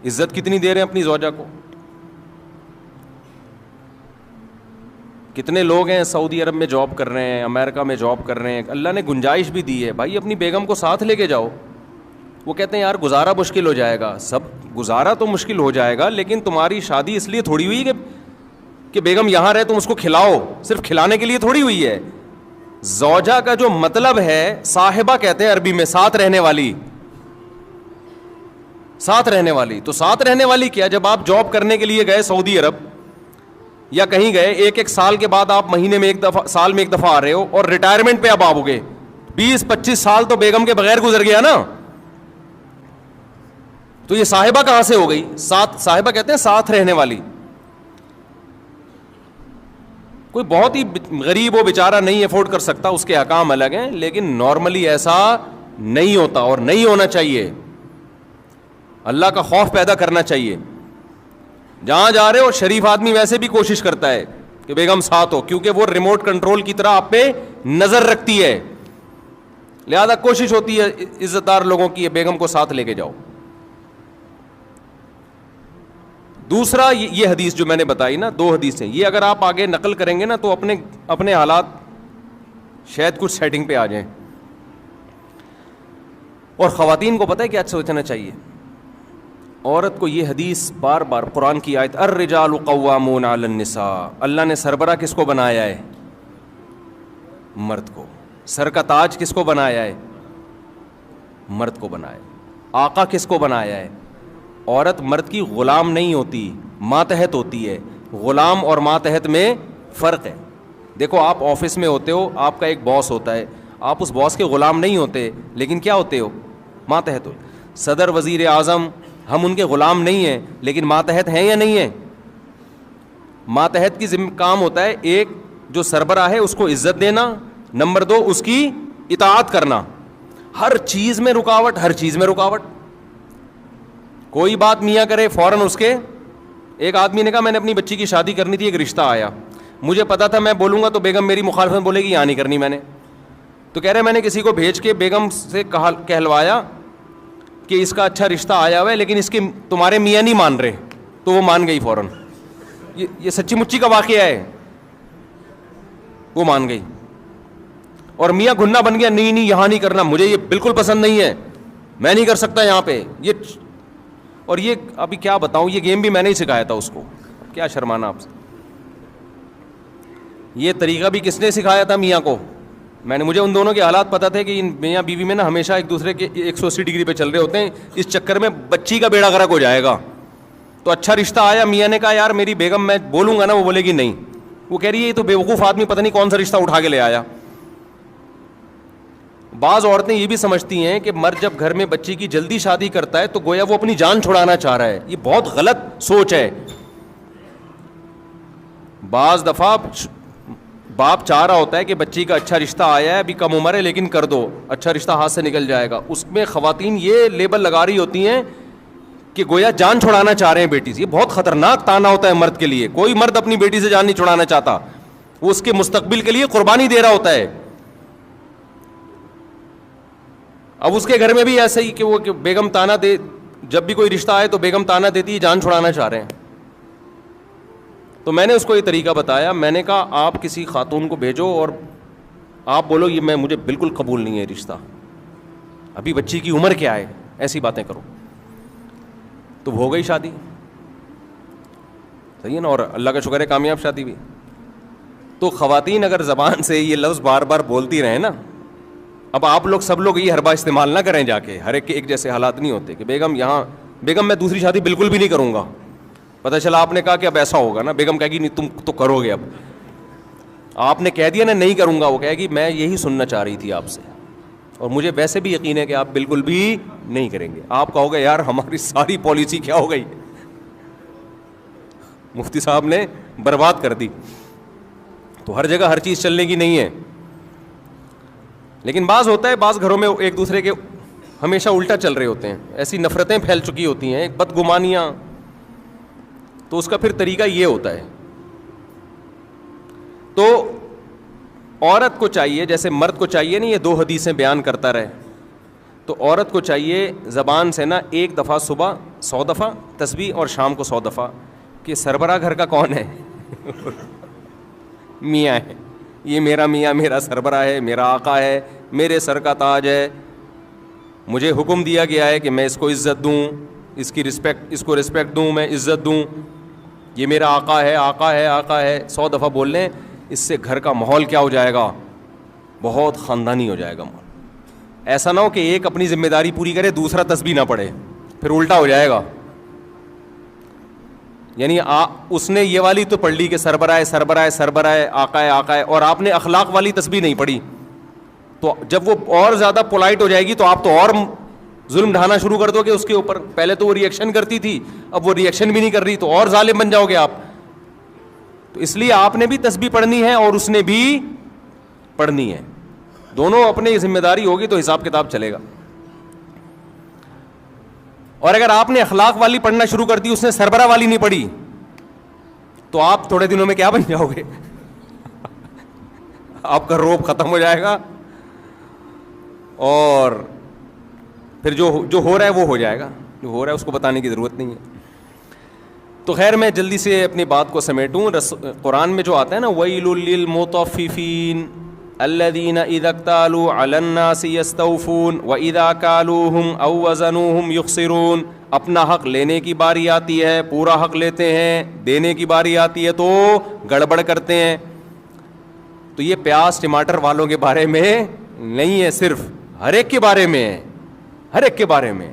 عزت کتنی دے رہے ہیں اپنی زوجہ کو. کتنے لوگ ہیں سعودی عرب میں جاب کر رہے ہیں, امریکہ میں جاب کر رہے ہیں, اللہ نے گنجائش بھی دی ہے, بھائی اپنی بیگم کو ساتھ لے کے جاؤ. وہ کہتے ہیں یار گزارا مشکل ہو جائے گا. سب گزارا تو مشکل ہو جائے گا, لیکن تمہاری شادی اس لیے تھوڑی ہوئی کہ بیگم یہاں رہے تم اس کو کھلاؤ, صرف کھلانے کے لیے تھوڑی ہوئی ہے. زوجہ کا جو مطلب ہے, صاحبہ کہتے ہیں عربی میں, ساتھ رہنے والی. ساتھ رہنے والی, تو ساتھ رہنے والی کیا, جب آپ جاب کرنے کے لیے گئے سعودی عرب یا کہیں گئے, ایک سال کے بعد آپ مہینے میں ایک دفعہ, سال میں ایک دفعہ آ رہے ہو, اور ریٹائرمنٹ پہ اب آپ ہو گئے, 20-25 سال تو بیگم کے بغیر گزر گیا نا. تو یہ صاحبہ کہاں سے ہو گئی؟ ساتھ, صاحبہ کہتے ہیں ساتھ رہنے والی. کوئی بہت ہی غریب ہو بیچارہ نہیں افورڈ کر سکتا, اس کے احکام الگ ہیں, لیکن نارملی ایسا نہیں ہوتا اور نہیں ہونا چاہیے. اللہ کا خوف پیدا کرنا چاہیے. جہاں جا رہے ہو شریف آدمی ویسے بھی کوشش کرتا ہے کہ بیگم ساتھ ہو, کیونکہ وہ ریموٹ کنٹرول کی طرح آپ پہ نظر رکھتی ہے, لہذا کوشش ہوتی ہے عزت دار لوگوں کی بیگم کو ساتھ لے کے جاؤ. دوسرا یہ حدیث جو میں نے بتائی نا, 2 حدیثیں, یہ اگر آپ آگے نقل کریں گے نا تو اپنے حالات شاید کچھ سیٹنگ پہ آ جائیں. اور خواتین کو پتہ ہے کیا سوچنا چاہیے, عورت کو یہ حدیث بار بار, قرآن کی آیت الرجال قوامون علی النساء, اللہ نے سربراہ کس کو بنایا ہے؟ مرد کو. سر کا تاج کس کو بنایا ہے؟ مرد کو بنایا. آقا کس کو بنایا ہے؟ عورت مرد کی غلام نہیں ہوتی, ماتحت ہوتی ہے. غلام اور ماتحت میں فرق ہے. دیکھو آپ آفس میں ہوتے ہو, آپ کا ایک باس ہوتا ہے, آپ اس باس کے غلام نہیں ہوتے, لیکن کیا ہوتے ہو؟ ماتحت ہو. صدر, وزیر اعظم, ہم ان کے غلام نہیں ہیں, لیکن ماتحت ہیں یا نہیں ہیں؟ ماتحت کی کام ہوتا ہے, ایک جو سربراہ ہے اس کو عزت دینا, نمبر 2 اس کی اطاعت کرنا. ہر چیز میں رکاوٹ, ہر چیز میں رکاوٹ. کوئی بات میاں کرے فوراً اس کے, ایک آدمی نے کہا میں نے اپنی بچی کی شادی کرنی تھی, ایک رشتہ آیا, مجھے پتا تھا میں بولوں گا تو بیگم میری مخالفت بولے گی, یہاں نہیں کرنی میں نے. تو کہہ رہے میں نے کسی کو بھیج کے بیگم سے کہلوایا کہ اس کا اچھا رشتہ آیا ہوا ہے, لیکن اس کے تمہارے میاں نہیں مان رہے, تو وہ مان گئی فوراً. یہ سچی مچی کا واقعہ ہے, وہ مان گئی. اور میاں گھننا بن گیا, نہیں یہاں نہیں کرنا, مجھے یہ بالکل پسند نہیں ہے, میں نہیں کر سکتا یہاں پہ یہ. اور یہ ابھی کیا بتاؤں, یہ گیم بھی میں نے ہی سکھایا تھا اس کو, کیا شرمانا آپ سے. یہ طریقہ بھی کس نے سکھایا تھا؟ میاں کو. مجھے ان دونوں کے حالات پتہ تھے کہ ان میاں بیوی میں نا ہمیشہ ایک دوسرے کے 180 ڈگری پہ چل رہے ہوتے ہیں, اس چکر میں بچی کا بیڑا غرق ہو جائے گا. تو اچھا رشتہ آیا, میاں نے کہا یار میری بیگم, میں بولوں گا نا وہ بولے گی نہیں. وہ کہہ رہی ہے یہ تو بیوقوف آدمی پتہ نہیں کون سا رشتہ اٹھا کے لے آیا. بعض عورتیں یہ بھی سمجھتی ہیں کہ مرد جب گھر میں بچی کی جلدی شادی کرتا ہے تو گویا وہ اپنی جان چھڑانا چاہ رہا ہے. یہ بہت غلط سوچ ہے. بعض دفعہ باپ چاہ رہا ہوتا ہے کہ بچی کا اچھا رشتہ آیا ہے, ابھی کم عمر ہے, لیکن کر دو, اچھا رشتہ ہاتھ سے نکل جائے گا. اس میں خواتین یہ لیبل لگا رہی ہوتی ہیں کہ گویا جان چھڑانا چاہ رہے ہیں بیٹی سے. یہ بہت خطرناک تانا ہوتا ہے مرد کے لیے. کوئی مرد اپنی بیٹی سے جان نہیں چھڑانا چاہتا, وہ اس کے مستقبل کے لیے قربانی دے رہا ہوتا ہے. اب اس کے گھر میں بھی ایسا ہی کہ وہ کہ بیگم تانا دے, جب بھی کوئی رشتہ آئے تو بیگم تانا دیتی ہے جان چھڑانا چاہ رہے ہیں. تو میں نے اس کو یہ طریقہ بتایا, میں نے کہا آپ کسی خاتون کو بھیجو اور آپ بولو یہ مجھے بالکل قبول نہیں ہے رشتہ, ابھی بچی کی عمر کیا ہے, ایسی باتیں کرو. تو ہو گئی شادی, صحیح ہے نا, اور اللہ کا شکر ہے کامیاب شادی بھی. تو خواتین اگر زبان سے یہ لفظ بار بار بولتی رہیں نا, اب آپ لوگ سب لوگ یہ حربہ استعمال نہ کریں جا کے, ہر ایک کے ایک جیسے حالات نہیں ہوتے کہ بیگم میں دوسری شادی بالکل بھی نہیں کروں گا. پتہ چلا آپ نے کہا کہ اب ایسا ہوگا نا, بیگم کہے گی نہیں تم تو کرو گے, اب آپ نے کہہ دیا نا نہیں کروں گا, وہ کہے گی میں یہی سننا چاہ رہی تھی آپ سے, اور مجھے ویسے بھی یقین ہے کہ آپ بالکل بھی نہیں کریں گے. آپ کہو گے یار ہماری ساری پالیسی کیا ہو گئی, مفتی صاحب نے برباد کر دی. تو ہر جگہ ہر چیز چلنے کی نہیں ہے. لیکن بعض ہوتا ہے, بعض گھروں میں ایک دوسرے کے ہمیشہ الٹا چل رہے ہوتے ہیں, ایسی نفرتیں پھیل چکی ہوتی ہیں, بدگمانیاں. تو اس کا پھر طریقہ یہ ہوتا ہے. تو عورت کو چاہیے, جیسے مرد کو چاہیے نہیں یہ 2 حدیثیں بیان کرتا رہے, تو عورت کو چاہیے زبان سے نا 1 دفعہ صبح 100 دفعہ تسبیح اور شام کو 100 دفعہ کہ سربراہ گھر کا کون ہے میاں ہے, یہ میرا میاں میرا سربراہ ہے, میرا آقا ہے, میرے سر کا تاج ہے, مجھے حکم دیا گیا ہے کہ میں اس کو عزت دوں, اس کو رسپیکٹ دوں, میں عزت دوں, یہ میرا آقا ہے آقا ہے آقا ہے. 100 دفعہ بول لیں, اس سے گھر کا ماحول کیا ہو جائے گا, بہت خاندانی ہو جائے گا ماحول. ایسا نہ ہو کہ ایک اپنی ذمہ داری پوری کرے دوسرا تسبیح نہ پڑھے, پھر الٹا ہو جائے گا. یعنی اس نے یہ والی تو پڑھ لی کہ سربراہ سربراہ سربراہ آقا ہے آقا ہے, اور آپ نے اخلاق والی تسبیح نہیں پڑھی, تو جب وہ اور زیادہ پولائٹ ہو جائے گی تو آپ تو اور ظلم ڈھانا شروع کر دو گے اس کے اوپر. پہلے تو وہ ریئیکشن کرتی تھی, اب وہ ریئیکشن بھی نہیں کر رہی, تو اور ظالم بن جاؤ گے آپ. تو اس لیے آپ نے بھی تسبیح پڑھنی ہے اور اس نے بھی پڑھنی ہے, دونوں اپنی ذمہ داری ہوگی تو حساب کتاب چلے گا. اور اگر آپ نے اخلاق والی پڑھنا شروع کر دی, اس نے سربراہ والی نہیں پڑھی, تو آپ تھوڑے دنوں میں کیا بن جاؤ گے آپ کا روب ختم ہو جائے گا, اور پھر جو ہو رہا ہے وہ ہو جائے گا, جو ہو رہا ہے اس کو بتانے کی ضرورت نہیں ہے. تو خیر میں جلدی سے اپنی بات کو سمیٹوں. قرآن میں جو آتا ہے نا وَيْلٌ لِّلْمُطَفِّفِينَ الَّذِينَ إِذَا اكْتَالُوا عَلَى النَّاسِ يَسْتَوْفُونَ وَإِذَا كَالُوهُمْ أَوْ وَّزَنُوهُمْ يُخْسِرُونَ. اپنا حق لینے کی باری آتی ہے پورا حق لیتے ہیں, دینے کی باری آتی ہے تو گڑبڑ کرتے ہیں. تو یہ پیاز ٹماٹر والوں کے بارے میں نہیں ہے, صرف ہر ایک کے بارے میں ہے, ہر ایک کے بارے میں.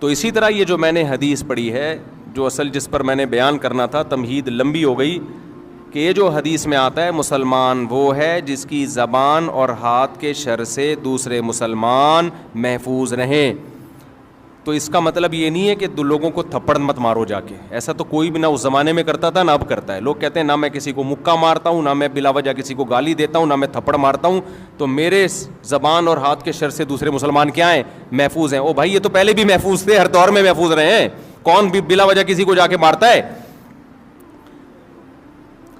تو اسی طرح یہ جو میں نے حدیث پڑھی ہے, جو اصل جس پر میں نے بیان کرنا تھا, تمہید لمبی ہو گئی, کہ یہ جو حدیث میں آتا ہے مسلمان وہ ہے جس کی زبان اور ہاتھ کے شر سے دوسرے مسلمان محفوظ رہیں. تو اس کا مطلب یہ نہیں ہے کہ لوگوں کو تھپڑ مت مارو جا کے, ایسا تو کوئی بھی نہ اس زمانے میں کرتا تھا نہ اب کرتا ہے. لوگ کہتے ہیں نہ میں کسی کو مکہ مارتا ہوں, نہ میں بلا وجہ کسی کو گالی دیتا ہوں, نہ میں تھپڑ مارتا ہوں, تو میرے زبان اور ہاتھ کے شر سے دوسرے مسلمان کیا ہیں, محفوظ ہیں. او بھائی یہ تو پہلے بھی محفوظ تھے, ہر دور میں محفوظ رہے ہیں, کون بھی بلا وجہ کسی کو جا کے مارتا ہے.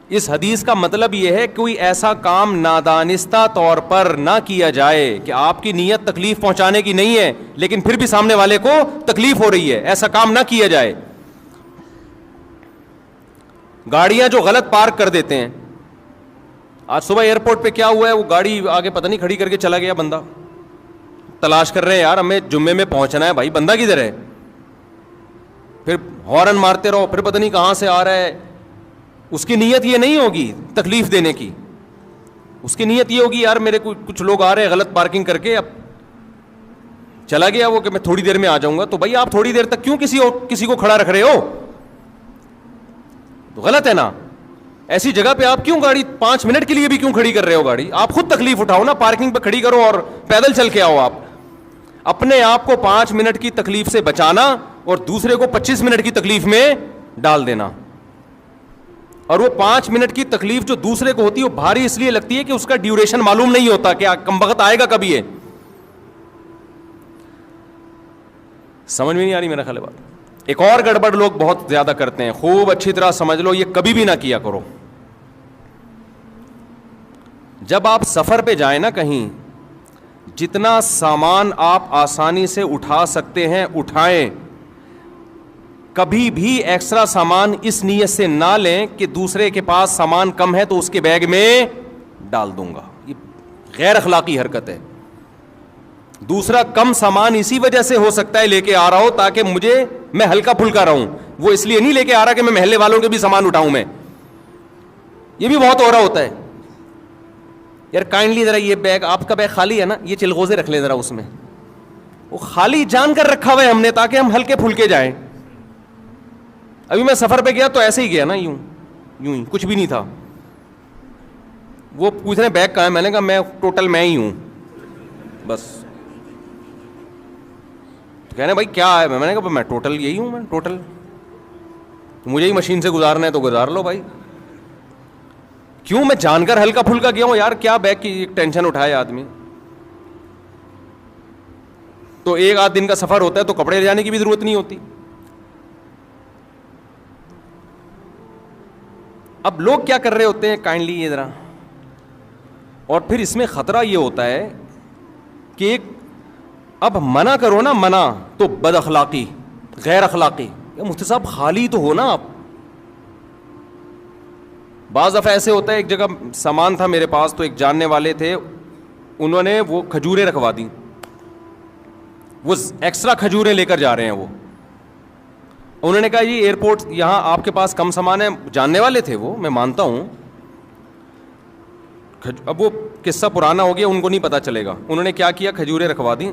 اس حدیث کا مطلب یہ ہے کوئی ایسا کام نادانستہ طور پر نہ کیا جائے کہ آپ کی نیت تکلیف پہنچانے کی نہیں ہے لیکن پھر بھی سامنے والے کو تکلیف ہو رہی ہے, ایسا کام نہ کیا جائے. گاڑیاں جو غلط پارک کر دیتے ہیں, آج صبح ایئرپورٹ پہ کیا ہوا ہے, وہ گاڑی آگے پتہ نہیں کھڑی کر کے چلا گیا بندہ, تلاش کر رہے ہیں یار ہمیں جمعے میں پہنچنا ہے, بھائی بندہ کدھر ہے, پھر ہارن مارتے رہو, پھر پتہ نہیں کہاں سے آ رہا ہے. اس کی نیت یہ نہیں ہوگی تکلیف دینے کی, اس کی نیت یہ ہوگی یار میرے کچھ لوگ آ رہے ہیں غلط پارکنگ کر کے, اب چلا گیا وہ کہ میں تھوڑی دیر میں آ جاؤں گا. تو بھائی آپ تھوڑی دیر تک کیوں کسی کو کھڑا رکھ رہے ہو, تو غلط ہے نا. ایسی جگہ پہ آپ کیوں گاڑی 5 منٹ کے لیے بھی کیوں کھڑی کر رہے ہو گاڑی, آپ خود تکلیف اٹھاؤ نا, پارکنگ پہ کھڑی کرو اور پیدل چل کے آؤ. آپ اپنے آپ کو 5 منٹ کی تکلیف سے بچانا اور دوسرے کو 25 منٹ کی تکلیف میں ڈال دینا. اور وہ 5 منٹ کی تکلیف جو دوسرے کو ہوتی ہے وہ بھاری اس لیے لگتی ہے کہ اس کا ڈیوریشن معلوم نہیں ہوتا کہ کم وقت آئے گا کبھی. ہے سمجھ میں نہیں آ رہی میرا خیال بات. ایک اور گڑبڑ لوگ بہت زیادہ کرتے ہیں, خوب اچھی طرح سمجھ لو, یہ کبھی بھی نہ کیا کرو. جب آپ سفر پہ جائیں نا کہیں, جتنا سامان آپ آسانی سے اٹھا سکتے ہیں اٹھائیں. کبھی بھی ایکسٹرا سامان اس نیت سے نہ لیں کہ دوسرے کے پاس سامان کم ہے تو اس کے بیگ میں ڈال دوں گا. یہ غیر اخلاقی حرکت ہے. دوسرا کم سامان اسی وجہ سے ہو سکتا ہے لے کے آ رہا ہو تاکہ میں ہلکا پھلکا رہوں. وہ اس لیے نہیں لے کے آ رہا کہ میں محلے والوں کے بھی سامان اٹھاؤں. میں یہ بھی بہت ہو رہا ہوتا ہے. یار کائنڈلی ذرا یہ بیگ آپ کا بیگ خالی ہے نا, یہ چلغوزے رکھ لیں ذرا اس میں. وہ خالی جان کر رکھا ہوا ہے ہم نے تاکہ ہم ہلکے پھلکے جائیں. ابھی میں سفر پہ گیا تو ایسے ہی گیا نا, یوں ہی کچھ بھی نہیں تھا. وہ پوچھ رہے بیگ کہاں ہے, میں نے کہا میں ٹوٹل میں ہی ہوں بس. تو کہنے بھائی کیا ہے, میں نے کہا میں ٹوٹل یہی ہوں, میں ٹوٹل مجھے ہی مشین سے گزارنا ہے تو گزار لو بھائی. کیوں, میں جان کر ہلکا پھلکا گیا ہوں یار, کیا بیگ کی ٹینشن اٹھائے آدمی. تو ایک آدھ دن کا سفر ہوتا ہے تو کپڑے لے جانے کی بھی ضرورت نہیں ہوتی. اب لوگ کیا کر رہے ہوتے ہیں کائنڈلی یہ ذرا, اور پھر اس میں خطرہ یہ ہوتا ہے کہ اب منع کرو نا, منع تو بد اخلاقی, غیر اخلاقی. مفتی صاحب خالی تو ہو نا آپ. بعض دفعہ ایسے ہوتا ہے, ایک جگہ سامان تھا میرے پاس تو ایک جاننے والے تھے, انہوں نے وہ کھجوریں رکھوا دی. وہ ایکسٹرا کھجوریں لے کر جا رہے ہیں. وہ انہوں نے کہا جی ایئرپورٹ یہاں آپ کے پاس کم سامان ہے. جاننے والے تھے وہ, میں مانتا ہوں. اب وہ قصہ پرانا ہو گیا, ان کو نہیں پتا چلے گا. انہوں نے کیا کیا, کھجوریں رکھوا دی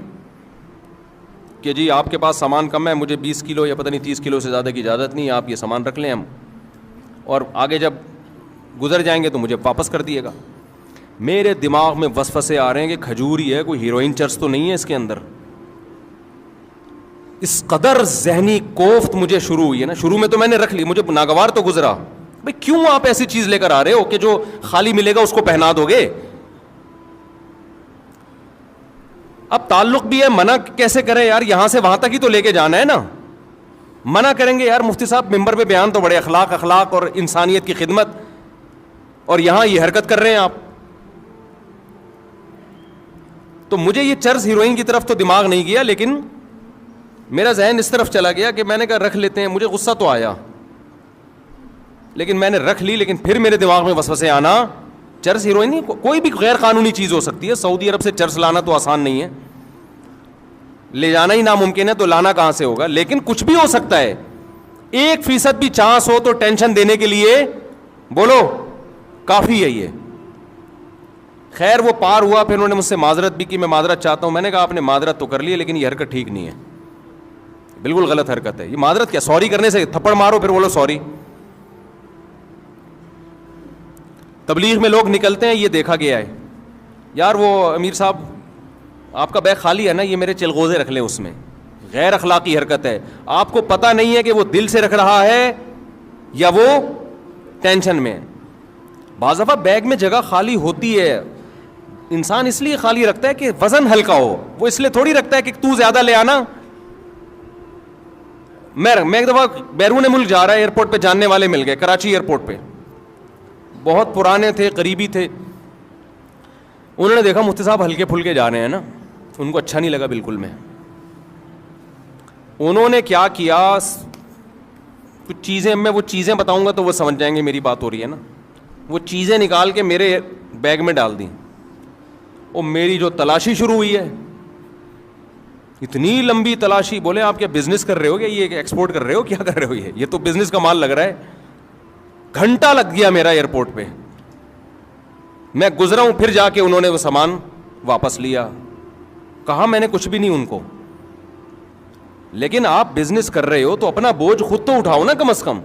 کہ جی آپ کے پاس سامان کم ہے, مجھے 20 کلو یا پتہ نہیں 30 کلو سے زیادہ کی اجازت نہیں, آپ یہ سامان رکھ لیں ہم, اور آگے جب گزر جائیں گے تو مجھے واپس کر دیے گا. میرے دماغ میں وسوسے آ رہے ہیں کہ کھجور ہی ہے, کوئی ہیروئن چرس تو نہیں ہے اس کے اندر. اس قدر ذہنی کوفت مجھے شروع ہوئی ہے نا. شروع میں تو میں نے رکھ لی, مجھے ناگوار تو گزرا, بھائی کیوں آپ ایسی چیز لے کر آ رہے ہو کہ جو خالی ملے گا اس کو پہنا دو گے. اب تعلق بھی ہے, منع کیسے کریں یار, یہاں سے وہاں تک ہی تو لے کے جانا ہے نا. منع کریں گے یار مفتی صاحب ممبر پہ بیان تو بڑے اخلاق اور انسانیت کی خدمت, اور یہاں یہ حرکت کر رہے ہیں آپ. تو مجھے یہ چرس ہیروئن کی طرف تو دماغ نہیں گیا, لیکن میرا ذہن اس طرف چلا گیا کہ میں نے کہا رکھ لیتے ہیں. مجھے غصہ تو آیا لیکن میں نے رکھ لی. لیکن پھر میرے دماغ میں وسوسے آنا, چرس ہیروئن نہیں, کوئی بھی غیر قانونی چیز ہو سکتی ہے. سعودی عرب سے چرس لانا تو آسان نہیں ہے, لے جانا ہی ناممکن ہے, تو لانا کہاں سے ہوگا. لیکن کچھ بھی ہو سکتا ہے. 1% بھی چانس ہو تو ٹینشن دینے کے لیے بولو کافی ہے یہ. خیر وہ پار ہوا, پھر انہوں نے مجھ سے معذرت بھی کی, میں معذرت چاہتا ہوں. میں نے کہا آپ نے معذرت تو کر لی لیکن یہ حرکت ٹھیک نہیں ہے, بالکل غلط حرکت ہے. یہ معذرت کیا, سوری کرنے سے تھپڑ مارو پھر بولو سوری. تبلیغ میں لوگ نکلتے ہیں, یہ دیکھا گیا ہے یار, وہ امیر صاحب آپ کا بیگ خالی ہے نا, یہ میرے چلغوزے رکھ لیں اس میں. غیر اخلاقی حرکت ہے. آپ کو پتہ نہیں ہے کہ وہ دل سے رکھ رہا ہے یا وہ ٹینشن میں. بعض دفعہ بیگ میں جگہ خالی ہوتی ہے, انسان اس لیے خالی رکھتا ہے کہ وزن ہلکا ہو, وہ اس لیے تھوڑی رکھتا ہے کہ تو زیادہ لے آنا. میں ایک دفعہ بیرون ملک جا رہا ہے, ایئرپورٹ پہ جاننے والے مل گئے, کراچی ایئرپورٹ پہ, بہت پرانے تھے, قریبی تھے. انہوں نے دیکھا مفتی صاحب ہلکے پھلکے جا رہے ہیں نا, ان کو اچھا نہیں لگا بالکل. میں انہوں نے کیا کیا, کچھ چیزیں, میں وہ چیزیں بتاؤں گا تو وہ سمجھ جائیں گے میری بات ہو رہی ہے نا. وہ چیزیں نکال کے میرے بیگ میں ڈال دیں, اور میری جو تلاشی شروع ہوئی ہے, اتنی لمبی تلاشی. بولے آپ کیا بزنس کر رہے ہو, کیا یہ ایکسپورٹ کر رہے ہو, کیا کر رہے ہو, یہ تو بزنس کا مال لگ رہا ہے. گھنٹہ لگ گیا میرا ایئرپورٹ پہ. میں گزرا ہوں, پھر جا کے انہوں نے وہ سامان واپس لیا. کہا میں نے کچھ بھی نہیں ان کو. لیکن آپ بزنس کر رہے ہو تو اپنا بوجھ خود تو اٹھاؤ نا کم از کم.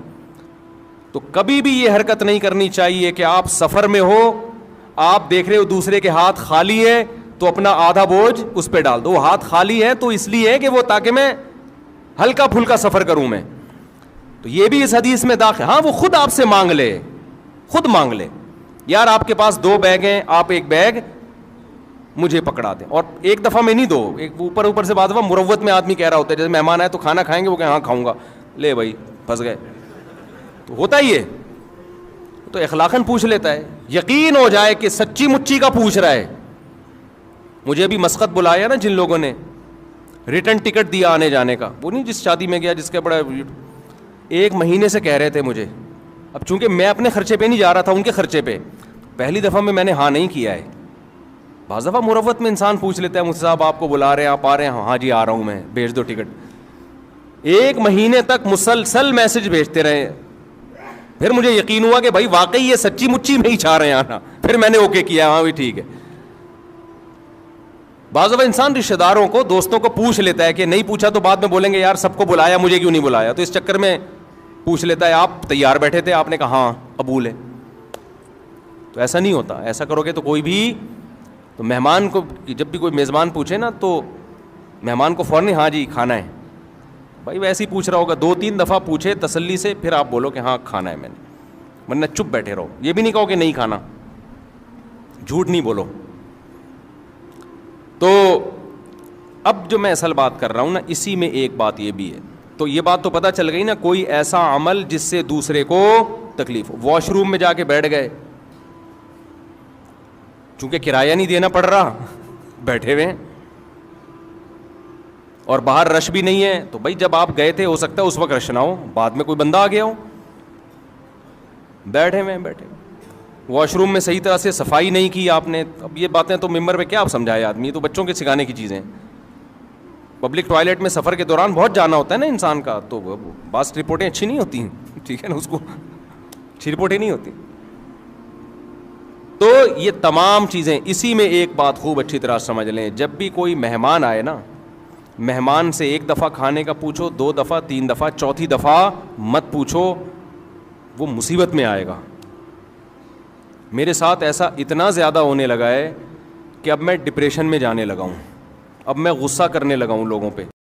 تو کبھی بھی یہ حرکت نہیں کرنی چاہیے کہ آپ سفر میں ہو, آپ دیکھ رہے ہو دوسرے کے ہاتھ خالی ہے تو اپنا آدھا بوجھ اس پہ ڈال دو. وہ ہاتھ خالی ہے تو اس لیے ہے کہ وہ تاکہ میں ہلکا پھلکا سفر کروں میں. تو یہ بھی اس حدیث میں داخل. ہاں وہ خود آپ سے مانگ لے, خود مانگ لے, یار آپ کے پاس 2 بیگ ہیں, آپ ایک بیگ مجھے پکڑا دیں. اور ایک دفعہ میں نہیں, 2 ایک اوپر سے بعد دفعہ مروت میں آدمی کہہ رہا ہوتا ہے, جیسے مہمان آئے تو کھانا کھائیں گے, وہ کہ ہاں کھاؤں گا, لے بھائی پھنس گئے. تو ہوتا ہی ہے, تو اخلاقاً پوچھ لیتا ہے, یقین ہو جائے کہ سچی مچی کا پوچھ رہا ہے, مجھے ابھی مسقط بلایا نا جن لوگوں نے, ریٹرن ٹکٹ دیا آنے جانے کا, وہ نہیں جس شادی میں گیا جس کا بڑا 1 مہینے سے کہہ رہے تھے مجھے. اب چونکہ میں اپنے خرچے پہ نہیں جا رہا تھا, ان کے خرچے پہ, پہلی دفعہ میں نے ہاں نہیں کیا ہے. بعض دفعہ مروت میں انسان پوچھ لیتا ہے مجھ سے, صاحب آپ کو بلا رہے ہیں, آپ آ رہے ہیں؟ ہاں جی آ رہا ہوں میں, بھیج دو ٹکٹ. 1 مہینے تک مسلسل میسج بھیجتے رہے. پھر مجھے یقین ہوا کہ بھائی واقعی یہ سچی مچی میں ہی چاہ رہے ہیں آنا. پھر میں نے اوکے کیا, ہاں بھی ٹھیک ہے. بعض دفعہ انسان رشتہ داروں کو, دوستوں کو پوچھ لیتا ہے کہ نہیں پوچھا تو بعد میں بولیں گے یار سب کو بلایا مجھے کیوں نہیں بلایا, تو اس چکر میں پوچھ لیتا ہے آپ تیار بیٹھے تھے, آپ نے کہا ہاں قبول ہے. تو ایسا نہیں ہوتا, ایسا کرو گے تو کوئی بھی, تو مہمان کو جب بھی کوئی میزبان پوچھے نا تو مہمان کو فوراً ہاں جی کھانا ہے. بھائی ویسے ہی پوچھ رہا ہوگا, 2-3 دفعہ پوچھے تسلی سے, پھر آپ بولو کہ ہاں کھانا ہے میں نے, ورنہ چپ بیٹھے رہو. یہ بھی نہیں کہو کہ نہیں کھانا, جھوٹ نہیں بولو. تو اب جو میں اصل بات کر رہا ہوں نا, اسی میں ایک بات یہ بھی ہے. تو یہ بات تو پتہ چل گئی نا, کوئی ایسا عمل جس سے دوسرے کو تکلیف ہو. واش روم میں جا کے بیٹھ گئے, چونکہ کرایہ نہیں دینا پڑ رہا, بیٹھے ہوئے ہیں, اور باہر رش بھی نہیں ہے, تو بھائی جب آپ گئے تھے ہو سکتا ہے اس وقت رش نہ ہو, بعد میں کوئی بندہ آ گیا ہو. بیٹھے ہوئے. واش روم میں صحیح طرح سے صفائی نہیں کی آپ نے. اب یہ باتیں تو ممبر پہ کیا آپ سمجھائے آدمی, یہ تو بچوں کے سکھانے کی چیزیں. پبلک ٹوائلٹ میں سفر کے دوران بہت جانا ہوتا ہے نا انسان کا, تو بعض رپورٹیں اچھی نہیں ہوتی ہیں, ٹھیک ہے نا, اس کو اچھی رپورٹیں نہیں ہوتی. تو یہ تمام چیزیں, اسی میں ایک بات خوب اچھی طرح سمجھ لیں, جب بھی کوئی مہمان آئے نا, مہمان سے 1 دفعہ کھانے کا پوچھو, 2 دفعہ, 3 دفعہ, چوتھی دفعہ مت پوچھو, وہ مصیبت میں آئے گا. میرے ساتھ ایسا اتنا زیادہ ہونے لگا ہے کہ اب میں ڈپریشن میں جانے لگا ہوں, اب میں غصہ کرنے لگا ہوں لوگوں پہ.